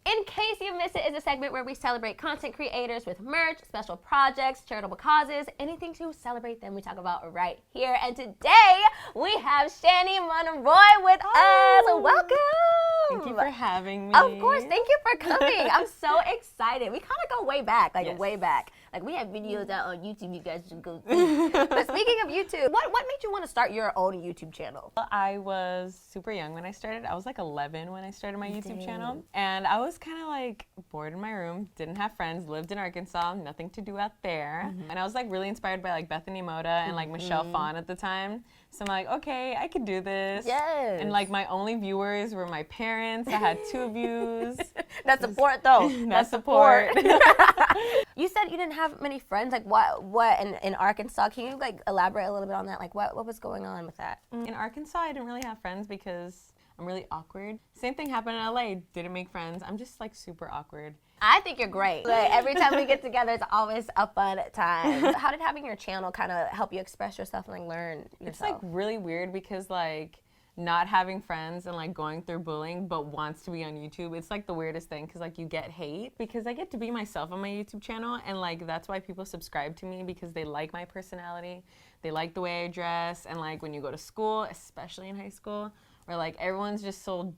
In case you missed it, is a segment where we celebrate content creators with merch, special projects, charitable causes, anything to celebrate them we talk about right here. And today we have Shany Monroy with us. Welcome. Thank you for having me. Of course, thank you for coming. I'm so excited. We kind of go way back, way back. Like we have videos out on YouTube you guys should go see. But speaking of YouTube, what made you want to start your own YouTube channel? Well, I was super young when I started. I was like 11 when I started my YouTube channel. And I was kind of like bored in my room, didn't have friends, lived in Arkansas, nothing to do out there. And I was like really inspired by like Bethany Moda and like Michelle Phan at the time. So I'm like, okay, I could do this. Yes. And like my only viewers were my parents. I had 2 views. That's support though. That's support. You said you didn't have many friends. Like what in Arkansas? Can you like elaborate a little bit on that? Like what was going on with that? In Arkansas, I didn't really have friends because I'm really awkward. Same thing happened in LA. Didn't make friends. I'm just like super awkward. I think you're great. Like, every time we get together, it's always a fun time. How did having your channel kind of help you express yourself and like learn yourself? It's like really weird because like not having friends and like going through bullying but wants to be on YouTube, it's like the weirdest thing because like you get hate because I get to be myself on my YouTube channel and like that's why people subscribe to me because they like my personality, they like the way I dress, and like when you go to school, especially in high school, where like everyone's just so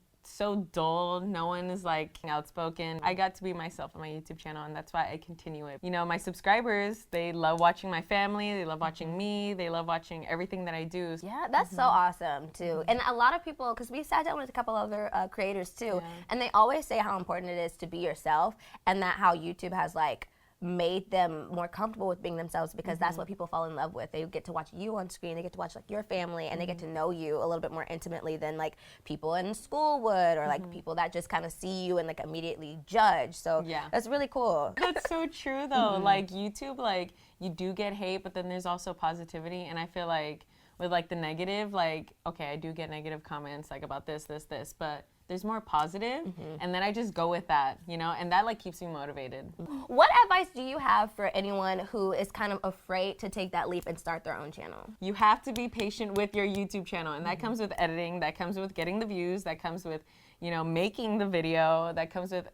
dull, no one is like outspoken. I got to be myself on my YouTube channel and that's why I continue it. You know, my subscribers, they love watching my family, they love watching me, they love watching everything that I do. Yeah, that's so awesome too. And a lot of people, because we sat down with a couple other creators too, and they always say how important it is to be yourself and that how YouTube has like made them more comfortable with being themselves because that's what people fall in love with. They get to watch you on screen, they get to watch like your family, and they get to know you a little bit more intimately than like people in school would, or like people that just kind of see you and like immediately judge. So that's really cool. That's so true though. Like YouTube, like you do get hate, but then there's also positivity, and I feel like with like the negative, like okay, I do get negative comments like about this, but there's more positive, and then I just go with that, you know, and that like keeps me motivated. What advice do you have for anyone who is kind of afraid to take that leap and start their own channel? You have to be patient with your YouTube channel, and that comes with editing, that comes with getting the views, that comes with, you know, making the video, that comes with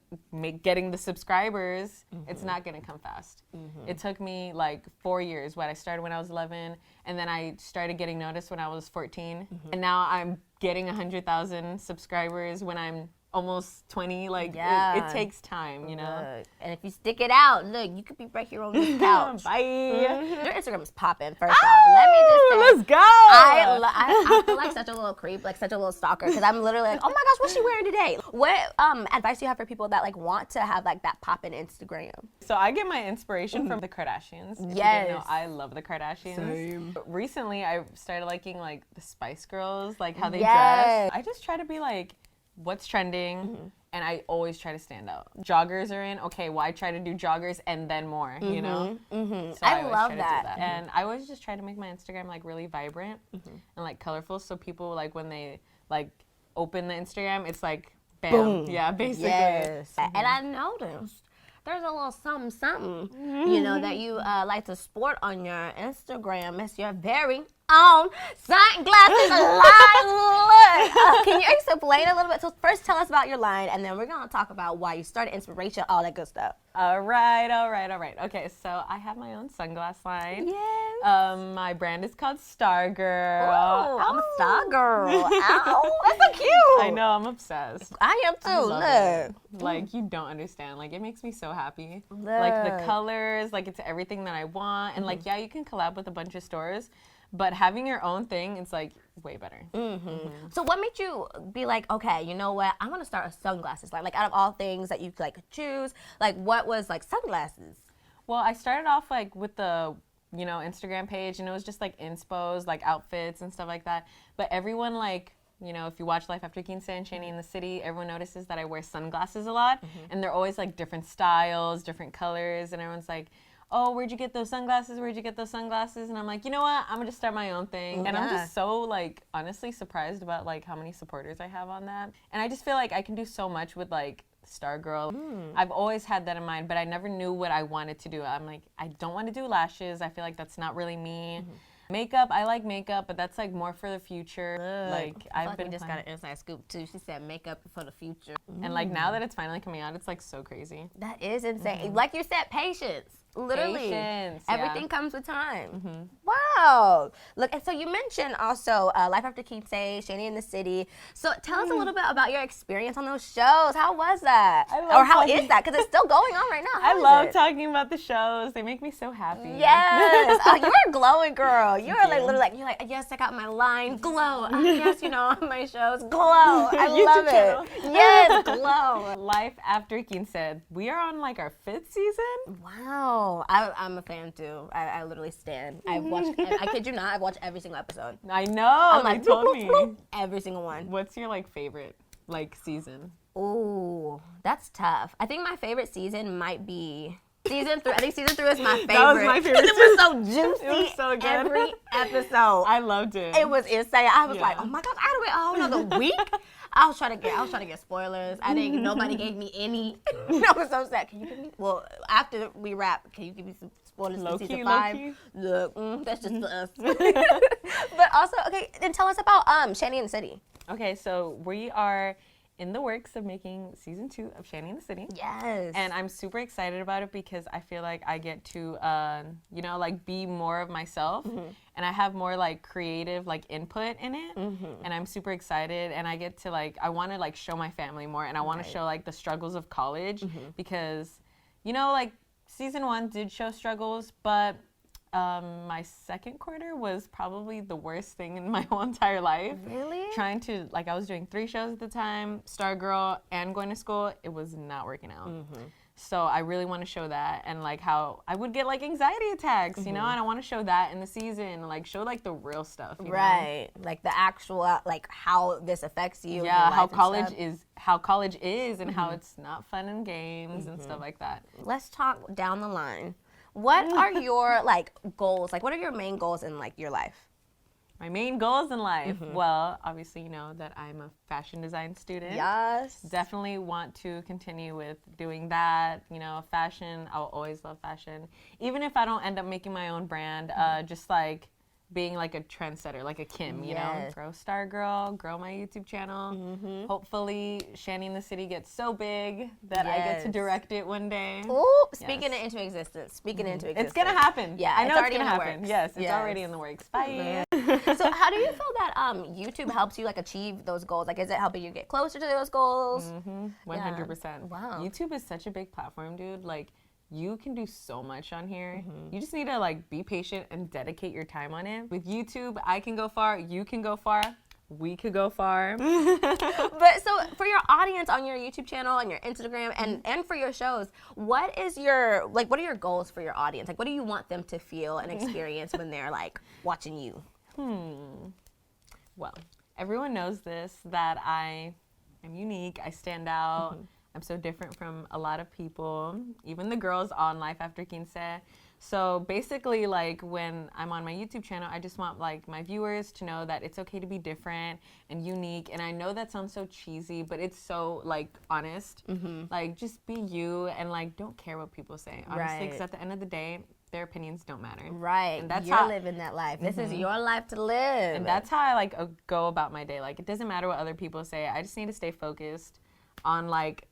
getting the subscribers. It's not gonna come fast. It took me like 4 years. I started when I was 11, and then I started getting noticed when I was 14, and now I'm getting 100,000 subscribers when I'm almost 20. Like it takes time, you know. And if you stick it out, look, you could be right here on this couch. Bye. Your Instagram is popping. First off, let me just say, let's go. I feel like such a little creep, like such a little stalker, because I'm literally like, oh my gosh, what's she wearing today? What advice do you have for people that like want to have like that poppin' Instagram? So I get my inspiration from the Kardashians. If you didn't know, I love the Kardashians. Same. But recently, I started liking like the Spice Girls, like how they dress. I just try to be like, what's trending, and I always try to stand out. Joggers are in, okay, well I try to do joggers and then more, you know? So I love that. And I always just try to make my Instagram like really vibrant and like colorful, so people like when they like open the Instagram, it's like bam. Boom. Yeah, basically. Yes. And I noticed there's a little something, you know, that you like to sport on your Instagram. It's your very own sunglasses line. Look. Can you explain a little bit? So first tell us about your line, and then we're going to talk about why you started, inspiration, all that good stuff. All right. Okay, so I have my own sunglass line. Yes. My brand is called Star Girl. Oh, I'm a Star Girl. Ow, that's so cute. I know, I'm obsessed. I am too. Look. Like, you don't understand. Like, it makes me so happy. Like, the colors, like, it's everything that I want. And, like, yeah, you can collab with a bunch of stores, but having your own thing, it's like way better. So what made you be like, okay, you know what, I want to start a sunglasses line? Like out of all things that you could like choose, like what was like sunglasses? Well, I started off like with the, you know, Instagram page, and it was just like inspos, like outfits and stuff like that. But everyone like, you know, if you watch Life After Quince and Shany in the City, everyone notices that I wear sunglasses a lot, and they're always like different styles, different colors, and everyone's like, oh, where'd you get those sunglasses? Where'd you get those sunglasses? And I'm like, you know what? I'm gonna just start my own thing. And I'm just so like honestly surprised about like how many supporters I have on that. And I just feel like I can do so much with like Star Girl. I've always had that in mind, but I never knew what I wanted to do. I'm like, I don't want to do lashes. I feel like that's not really me. Makeup, I like makeup, but that's like more for the future. Like I've been just got an inside scoop too. She said makeup for the future. And like now that it's finally coming out, it's like so crazy. That is insane. Like you said, patience. Literally, Patience, everything comes with time. Wow. Look, and so you mentioned also Life After Quince, Shany in the City. So tell us a little bit about your experience on those shows. How was that? Or how is that? Because it's still going on right now. I love talking about the shows. They make me so happy. Yes. You're a glowing girl. You're like literally like, you're like, yes, I got my line, glow. Yes, you know, on my shows, glow. I love it. Yes, glow. Life After Quince. We are on like our 5th season. Wow. I'm a fan too. I literally stand. I've watched, I kid you not, I've watched every single episode. I know. I'm like, they told me. Every single one. What's your like favorite like season? Ooh, that's tough. I think my favorite season might be season 3. I think season 3 was my favorite. That was my favorite. It was so juicy. It was so good. Every episode. I loved it. It was insane. I was like, oh my gosh, I had to wait a whole nother week. I was trying to get spoilers. I think nobody gave me any. I was so sad. Can you give me? Well, after we wrap, can you give me some spoilers for season 5? Look, that's just for us. But also, okay, then tell us about Shany in the City. Okay, so we are in the works of making season 2 of Shany in the City. Yes. And I'm super excited about it because I feel like I get to, you know, like be more of myself. And I have more like creative like input in it. And I'm super excited. And I get to like, I want to like show my family more. And I want to show like the struggles of college because, you know, like season 1 did show struggles, but my second quarter was probably the worst thing in my whole entire life. Really? Trying to, like I was doing 3 shows at the time, Stargirl and going to school, it was not working out. So I really want to show that and like how I would get like anxiety attacks, you know, and I want to show that in the season, like show like the real stuff. You know? Like the actual, like how this affects you. Yeah, how college is and how it's not fun and games and stuff like that. Let's talk down the line. What are your like goals? Like what are your main goals in like your life? My main goals in life? Well, obviously you know that I'm a fashion design student. Yes. Definitely want to continue with doing that. You know, fashion, I'll always love fashion. Even if I don't end up making my own brand, just like being like a trendsetter, like a Kim, you know? Grow Stargirl, grow my YouTube channel. Hopefully Shany in the City gets so big that I get to direct it one day. Ooh, speaking it into existence. Speaking it into existence. It's gonna happen. Yeah, I know it's already gonna in the happen. works. Yes, it's already in the works. Bye. So how do you feel that YouTube helps you like achieve those goals? Like is it helping you get closer to those goals? 100%. Wow. YouTube is such a big platform, dude. Like you can do so much on here. You just need to like be patient and dedicate your time on it. With YouTube, I can go far, you can go far, we could go far. But so for your audience on your YouTube channel and your Instagram and for your shows, what are your goals for your audience? Like what do you want them to feel and experience when they're like watching you? Well, everyone knows this, that I am unique, I stand out. I'm so different from a lot of people, even the girls on Life After Quince. So basically, like when I'm on my YouTube channel, I just want like my viewers to know that it's okay to be different and unique. And I know that sounds so cheesy, but it's so like honest. Like just be you and like don't care what people say, honestly. Because at the end of the day, their opinions don't matter. Right. And that's you're living that life. This is your life to live. And that's how I like go about my day. Like it doesn't matter what other people say. I just need to stay focused on like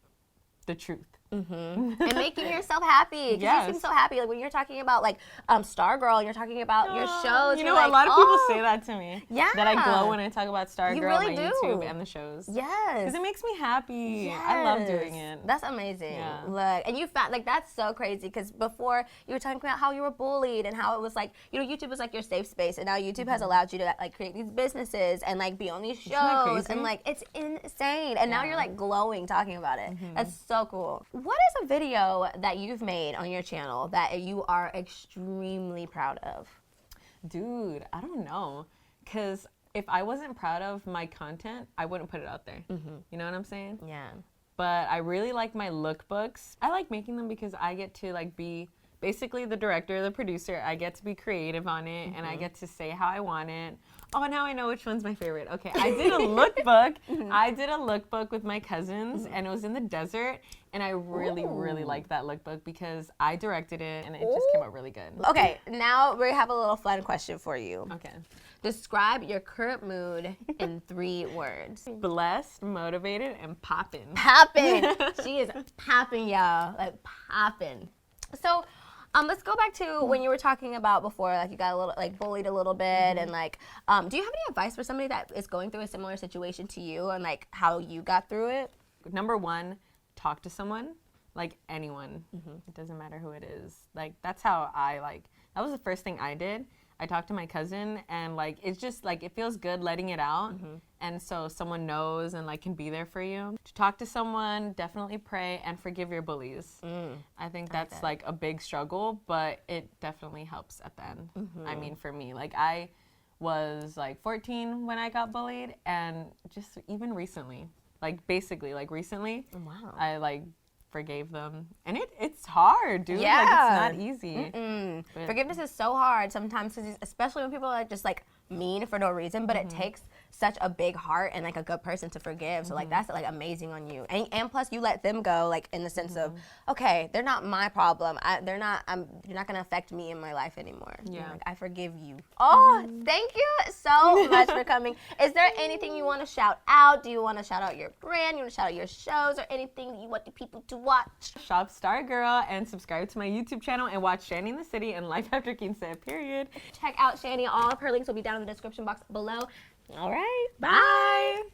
the truth. And making yourself happy. You seem so happy. Like when you're talking about like Stargirl, and you're talking about your shows. You know, like, a lot of people say that to me. Yeah. That I glow when I talk about Stargirl, really my YouTube, and the shows. Yes. Because it makes me happy. I love doing it. That's amazing. Yeah. Look, and you found like that's so crazy because before you were talking about how you were bullied and how it was like, you know, YouTube was like your safe space, and now YouTube has allowed you to like create these businesses and like be on these shows, and like it's insane. And now you're like glowing talking about it. That's so cool. What is a video that you've made on your channel that you are extremely proud of? Dude, I don't know. Because if I wasn't proud of my content, I wouldn't put it out there. You know what I'm saying? Yeah. But I really like my lookbooks. I like making them because I get to like be basically the director, the producer. I get to be creative on it and I get to say how I want it. Oh, now I know which one's my favorite. Okay, I did a lookbook. I did a lookbook with my cousins, and it was in the desert. And I really, really liked that lookbook because I directed it, and it just came out really good. Okay, now we have a little fun question for you. Okay. Describe your current mood in 3 words. Blessed, motivated, and poppin'. Poppin'. She is poppin', y'all. Like, poppin'. So, let's go back to when you were talking about before, like you got a little, like bullied a little bit, and like, do you have any advice for somebody that is going through a similar situation to you, and like how you got through it? Number 1, talk to someone, like anyone. It doesn't matter who it is. Like that's how that was the first thing I did. I talked to my cousin, and like it's just like it feels good letting it out, and so someone knows and like can be there for you. To talk to someone, definitely pray and forgive your bullies. I think that's like a big struggle, but it definitely helps at the end. I mean, for me, like I was like 14 when I got bullied, and just even recently, like basically like recently, I like forgave them, and it's hard, dude. Yeah, like, it's not easy. Forgiveness is so hard sometimes, especially when people are just like mean for no reason, but it takes such a big heart and like a good person to forgive. So like that's like amazing on you, and plus you let them go, like in the sense of, okay, they're not my problem. You're not gonna affect me in my life anymore. Yeah, like, I forgive you. Oh, thank you so much for coming. Is there anything you want to shout out? Do you want to shout out your brand? You want to shout out your shows, or anything that you want the people to watch? Shop Star Girl and subscribe to my YouTube channel and watch Shany in the City and Life After Quince, period. Check out Shany. All of her links will be down in the description box below. All right. Bye.